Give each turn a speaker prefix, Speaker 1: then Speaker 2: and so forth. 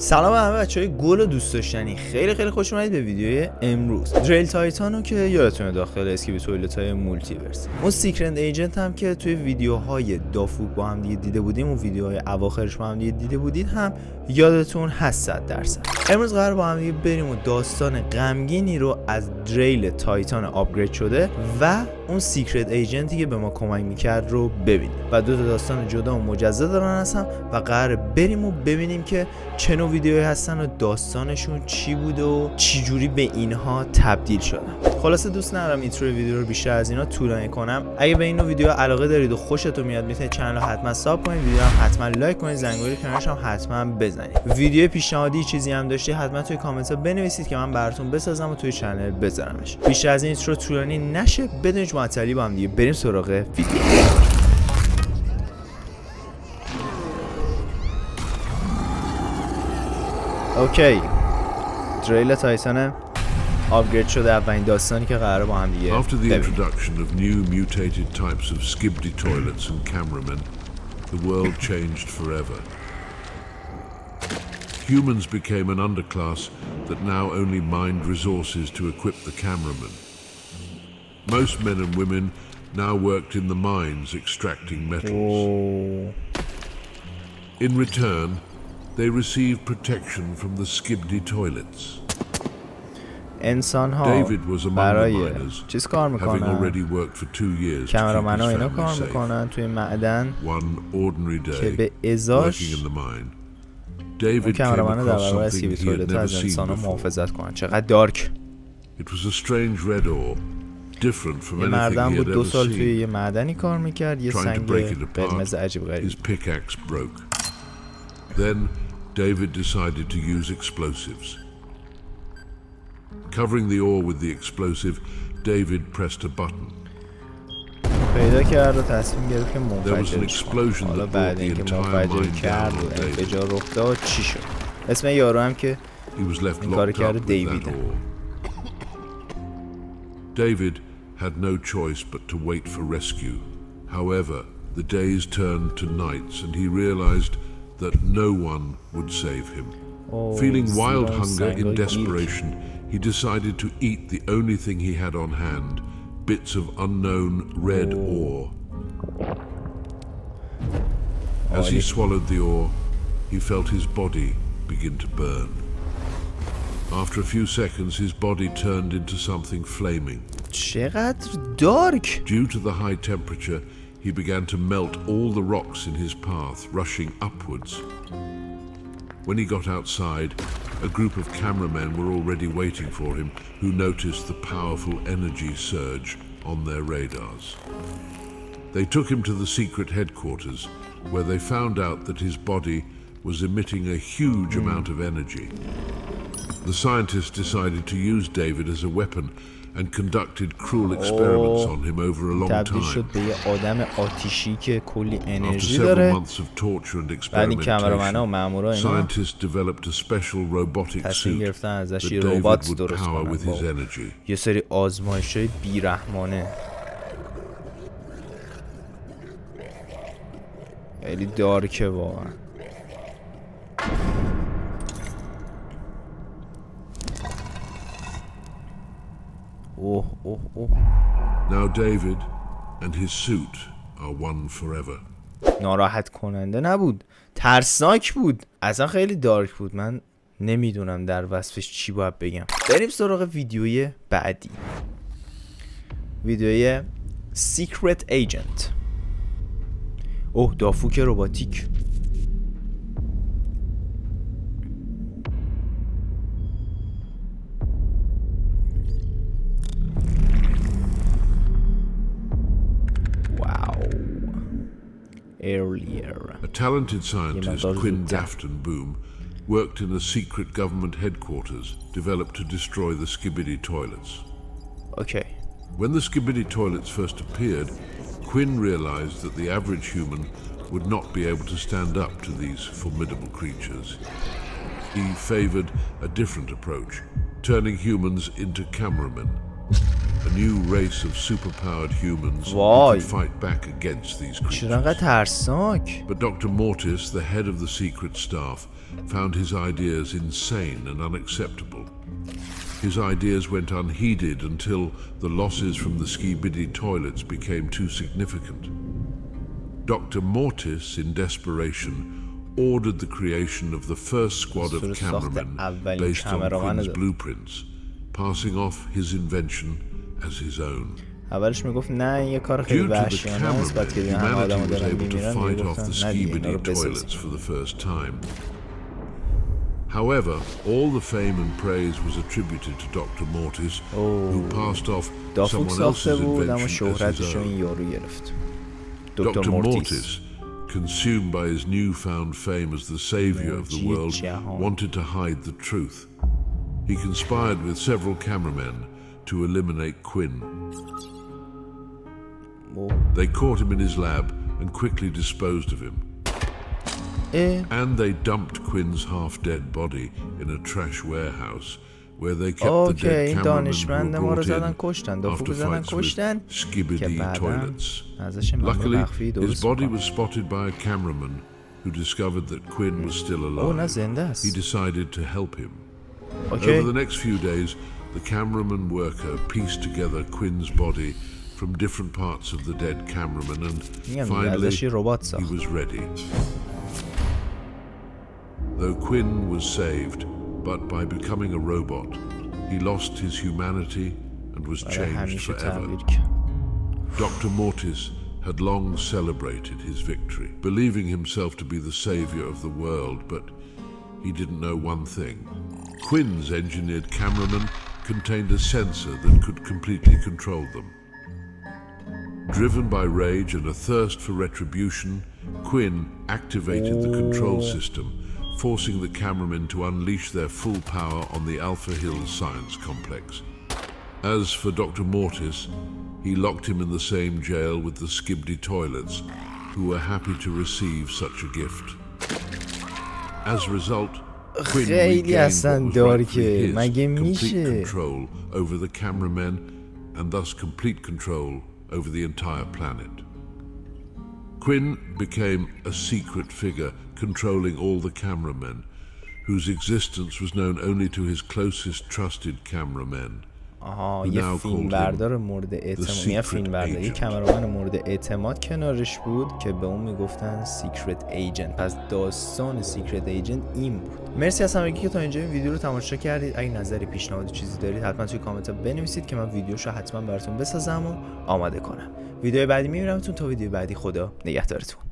Speaker 1: سلام همه بچهای گل و دوست داشتنی، خیلی خوش اومدید به ویدیوی امروز. ریل تایتانو که یادتونه داخل اسکیبیدی توالت های مولتیورس، اون سیکرت ایجنت هم که توی ویدیوهای دافوق با هم دیگه دیده بودیم، اون ویدیوهای اواخرش با هم دیگه دیده بودید هم یادتون هست 100%. امروز قرار با هم دیگه بریم و داستان غمگینی رو از ریل تایتان آپگرید شده و اون سیکرت ایجنتی که به ما کمک میکرد رو ببینیم و دو تا داستان جدا و مجزا دارن هستن و قراره بریم و ببینیم که چه نوع ویدیوهایی هستن و داستانشون چی بود و چی جوری به اینها تبدیل شدن. خلاصه دوست ندارم اینترو ویدیو رو بیشتر از اینا طولانی کنم. اگه به این نوع ویدیو علاقه دارید و خوشتون میاد میتونید چنل رو حتما ساب کنید، ویدیو هم حتما لایک کنید، زنگوله کنارش هم حتما بزنید. ویدیو پیشنهادی چیزی هم داشتی حتما توی کامنت ها بنویسید که من براتون بسازم و توی چنل بذارمش. بیشتر از این اینترو طولانی نشه، بدونید معطلی با هم دیگه بریم سراغ ویدیو. اوکی، ریل تایتان آپگرید شده، اولین داستانی که قراره با هم دیگه
Speaker 2: After the introduction of new mutated types of skibidi toilets and cameramen, the world changed forever. Humans became an underclass that now only mined resources to equip the cameramen. Most men and women now worked in the mines extracting metals. In return, they received protection from the skibidi toilets.
Speaker 1: انسان ها برای چیز کار میکنن؟ کامرامن‌ها اینا کار میکنن توی معدن که به ازاش اون کامرامن‌ها در برابر اسکیبیدی توالت از انسان ها محافظت کنن. چقدر دارک. یه مردم بود 2 سال توی یه معدنی کار میکرد، یه سنگ قرمز عجیب غریب.
Speaker 2: Then David decided to use explosives. Covering the ore with the explosive, David pressed a button.
Speaker 1: پیدا کرد و تصمیم گرفت که منفجرش کنه. حالا بعد اینکه منفجر کرد و انفجار رخ داد چی شد؟ اسم یارو هم که این کار کرده دیویده.
Speaker 2: David had no choice but to wait for rescue. However, the days turned to nights and he realized that no one would save him. Feeling wild hunger in desperation, he decided to eat the only thing he had on hand, bits of unknown red ore. As he swallowed the ore, he felt his body begin to burn. After a few seconds, his body turned into something flaming.
Speaker 1: چقدر دارک.
Speaker 2: Due to the high temperature, he began to melt all the rocks in his path, rushing upwards. When he got outside, a group of cameramen were already waiting for him, who noticed the powerful energy surge on their radars. They took him to the secret headquarters, where they found out that his body was emitting a huge amount of energy. The scientists decided to use David as a weapon and conducted cruel experiments on him over a long
Speaker 1: تبدیل شد به یه آدم آتیشی که کلی انرژی داره. بعد این کامرامن‌ها و مامورا اینا تصمیم گرفتن ازش یه ربات درست کنن. یه سری آزمایش‌های بی‌رحمانه. خیلی دارکه واقعا.
Speaker 2: Now David and his suit are one forever.
Speaker 1: ناراحت کننده نبود، ترسناک بود، اصلا خیلی دارک بود. من نمیدونم در وصفش چی باید بگم. بریم سراغ ویدیوی بعدی، ویدیوی سیکرت ایجنت. دافوک رباتیک.
Speaker 2: A talented scientist, Quinn Boom, worked in a secret government headquarters developed to destroy the skibidi toilets.
Speaker 1: Okay.
Speaker 2: When the skibidi toilets first appeared, Quinn realized that the average human would not be able to stand up to these formidable creatures. He favored a different approach, turning humans into cameramen. a new race of superpowered humans who
Speaker 1: وای
Speaker 2: could fight back against these
Speaker 1: چرا انقدر
Speaker 2: creatures.
Speaker 1: ترسناک.
Speaker 2: But Dr. Mortis, the head of the secret staff, found his ideas insane and unacceptable. His ideas went unheeded until the losses from the Skibidi toilets became too significant. Dr. Mortis, in desperation, ordered the creation of the first squad of cameramen based on Quinn's blueprints, passing off his invention as his own.
Speaker 1: اولش میگفت نه این یه کار خیلی
Speaker 2: Due to the
Speaker 1: وحشیانه است، بعد که
Speaker 2: cameramen,
Speaker 1: دیدن همه آدم
Speaker 2: humanity was
Speaker 1: دارن
Speaker 2: able to
Speaker 1: میمیرن
Speaker 2: fight off the
Speaker 1: میگفتن نه دیگه اینا رو
Speaker 2: Skibidi
Speaker 1: بسازیم.
Speaker 2: toilets for the first time. However, all the fame and praise was attributed to Dr. Mortis, who passed off
Speaker 1: دافوک
Speaker 2: someone
Speaker 1: ساخته
Speaker 2: else's
Speaker 1: بود اما
Speaker 2: invention as his
Speaker 1: شهرتش رو
Speaker 2: own.
Speaker 1: این یارو گرفت.
Speaker 2: Dr.
Speaker 1: دکتر مورتیس.
Speaker 2: Mortis, consumed by his newfound fame as the savior of the world, wanted to hide the truth. He conspired with several cameramen to eliminate Quinn. They caught him in his lab and quickly disposed of him. And they dumped Quinn's half-dead body in a trash warehouse where they kept the dead cameramen who were brought in after fights with Skibidi toilets. Luckily, his body was spotted by a cameraman who discovered that Quinn was still alive. He decided to help him. Over the next few days, the cameraman worker pieced together Quinn's body from different parts of the dead cameraman and finally he was ready. Though Quinn was saved, but by becoming a robot, he lost his humanity and was changed forever. Dr. Mortis had long celebrated his victory, believing himself to be the savior of the world, but he didn't know one thing. Quinn's engineered cameraman contained a sensor that could completely control them. Driven by rage and a thirst for retribution, Quinn activated the control system, forcing the cameramen to unleash their full power on the Alpha Hills Science Complex. As for Dr. Mortis, he locked him in the same jail with the Skibidi toilets, who were happy to receive such a gift. As a result, Quinn regained what was rightfully his, complete control over the cameramen and thus complete control over the entire planet. Quinn became a secret figure controlling all the cameramen, whose existence was known only to his closest trusted cameramen.
Speaker 1: یه فیلمبردار مورد اعتماد، یه فیلمبردار، یه کامرامن مورد اعتماد کنارش بود که به اون میگفتن سیکرت ایجنت. پس داستان سیکرت ایجنت این بود. مرسی از همگی که تا اینجا این ویدیو رو تماشا کردید. اگه نظری، پیشنهادی، چیزی دارید حتما توی کامنت ها بنویسید که من ویدیوشو حتما براتون بسازم و آماده کنم. ویدیو بعدی میبینمتون. تا ویدیو بعدی، خدا نگهدارتون.